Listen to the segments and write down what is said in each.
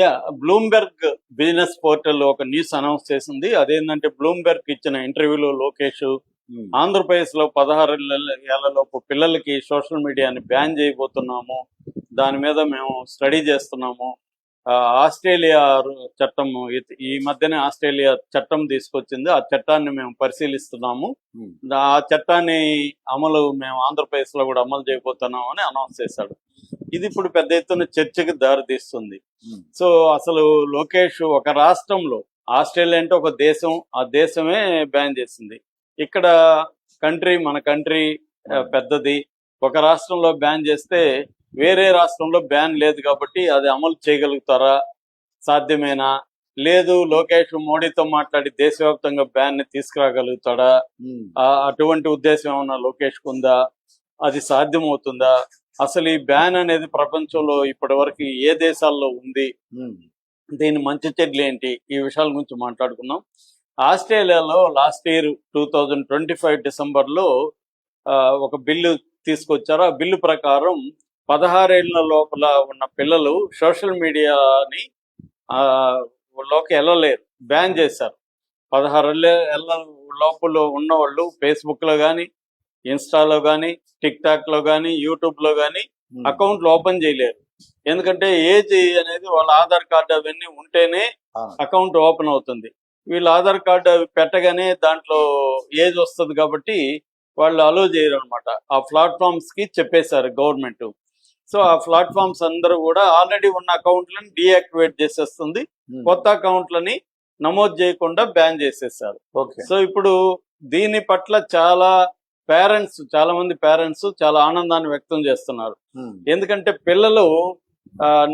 Yeah Bloomberg business portal ఒక news announce చేసింది. అదేంటంటే బ్లూంబెర్గ్ ఇచ్చిన ఇంటర్వ్యూలో లోకేష్ ఆంధ్రప్రదేశ్ లో 16 ఏళ్లలోపు పిల్లలకి సోషల్ మీడియాని బ్యాన్ చేయబోతున్నాము, దాని మీద మేము స్టడీ చేస్తున్నాము. ఆస్ట్రేలియా చట్టం ఈ మధ్యనే ఆస్ట్రేలియా చట్టం తీసుకొచ్చింది, ఆ చట్టాన్ని మేము పరిశీలిస్తున్నాము, ఆ చట్టాన్ని మేము ఆంధ్రప్రదేశ్ లో కూడా అమలు చేయబోతున్నాము అని అనౌన్స్ చేశాడు. ఇది ఇప్పుడు పెద్ద ఎత్తున చర్చకి దారితీస్తుంది. సో అసలు లోకేష్ ఒక రాష్ట్రంలో, ఆస్ట్రేలియా అంటే ఒక దేశం, ఆ దేశమే బ్యాన్ చేసింది. ఇక్కడ మన కంట్రీ పెద్దది, ఒక రాష్ట్రంలో బ్యాన్ చేస్తే వేరే రాష్ట్రంలో బ్యాన్ లేదు కాబట్టి అది అమలు చేయగలుగుతారా, సాధ్యమేనా? లేదు లోకేష్ మోడీతో మాట్లాడి దేశవ్యాప్తంగా బ్యాన్ ని తీసుకురాగలుగుతాడా? అటువంటి ఉద్దేశం ఏమన్నా లోకేష్ ఉందా? అది సాధ్యమవుతుందా? అసలు ఈ బ్యాన్ అనేది ప్రపంచంలో ఇప్పటి వరకు ఏ దేశాల్లో ఉంది, దీని మంచి చెడ్లు ఏంటి, ఈ విషయాల గురించి మాట్లాడుకున్నాం. ఆస్ట్రేలియాలో లాస్ట్ ఇయర్ 2025 డిసెంబర్లో ఒక బిల్లు తీసుకొచ్చారు. ఆ బిల్లు ప్రకారం 16 ఏళ్ల లోపల ఉన్న పిల్లలు సోషల్ మీడియాని లోకి వెళ్ళలేరు, బ్యాన్ చేశారు. 16 ఏళ్ల లోపల ఉన్నవాళ్ళు ఫేస్బుక్ లో కానీ, ఇన్స్టాలో కానీ, టిక్ టాక్ లో కానీ, యూట్యూబ్ లో కానీ అకౌంట్లు ఓపెన్ చేయలేరు. ఎందుకంటే ఏజ్ అనేది వాళ్ళ ఆధార్ కార్డు అవన్నీ ఉంటేనే అకౌంట్ ఓపెన్ అవుతుంది. వీళ్ళు ఆధార్ కార్డు అవి పెట్టగానే దాంట్లో ఏజ్ వస్తుంది కాబట్టి వాళ్ళు అలో చేయరు అనమాట. ఆ ప్లాట్ఫామ్స్ కి చెప్పేశారు గవర్నమెంట్. సో ఆ ప్లాట్ఫామ్స్ అందరూ కూడా ఆల్రెడీ ఉన్న అకౌంట్లను డీయాక్టివేట్ చేసేస్తుంది, కొత్త అకౌంట్లని నమోదు చేయకుండా బ్యాన్ చేసేసారు. సో ఇప్పుడు దీని పట్ల చాలా మంది పేరెంట్స్ చాలా ఆనందాన్ని వ్యక్తం చేస్తున్నారు. ఎందుకంటే పిల్లలు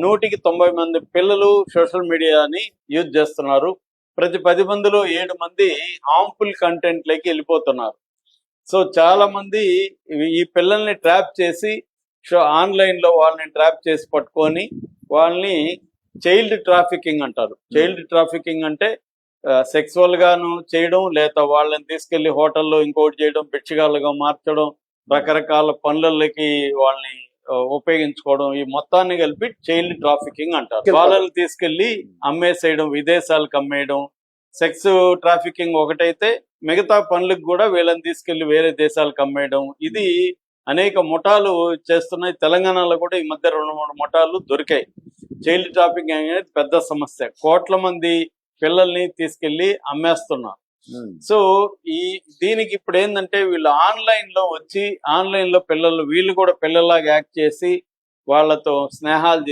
100కి 90 మంది పిల్లలు సోషల్ మీడియాని యూజ్ చేస్తున్నారు. ప్రతి 10 మందిలో 7 మంది హార్మ్ఫుల్ కంటెంట్ లోకి వెళ్ళిపోతున్నారు. సో చాలా మంది ఈ పిల్లల్ని ట్రాప్ చేసి ఆన్లైన్ లో వాళ్ళని ట్రాప్ చేసి పట్టుకొని వాళ్ళని చైల్డ్ ట్రాఫికింగ్ అంటారు. చైల్డ్ ట్రాఫికింగ్ అంటే సెక్సువల్ గాను చేయడం, లేదా వాళ్ళని తీసుకెళ్లి హోటల్లో ఇంకోటి చేయడం, బిచ్చగాళ్ళుగా మార్చడం, రకరకాల పనులకి వాళ్ళని ఉపయోగించుకోవడం, ఈ మొత్తాన్ని కలిపి చైల్డ్ ట్రాఫికింగ్ అంటారు. వాళ్ళని తీసుకెళ్లి అమ్మేసేయడం, విదేశాలకు అమ్మేయడం. సెక్స్ ట్రాఫికింగ్ ఒకటైతే మిగతా పనులకు కూడా వీళ్ళని తీసుకెళ్లి వేరే దేశాలకు అమ్మేయడం, ఇది అనేక ముఠాలు చేస్తున్నాయి. తెలంగాణలో కూడా ఈ మధ్య 2-3 ముఠాలు దొరికాయి. చైల్డ్ ట్రాఫికింగ్ అనేది పెద్ద సమస్య, కోట్ల మంది పిల్లల్ని తీసుకెళ్లి అమ్మేస్తున్నారు. సో దీనికి ఇప్పుడు ఏంటంటే వీళ్ళు ఆన్లైన్ లో వచ్చి ఆన్లైన్ లో వీళ్ళు కూడా పిల్లల్లాగా యాక్ట్ చేసి వాళ్ళతో స్నేహాలు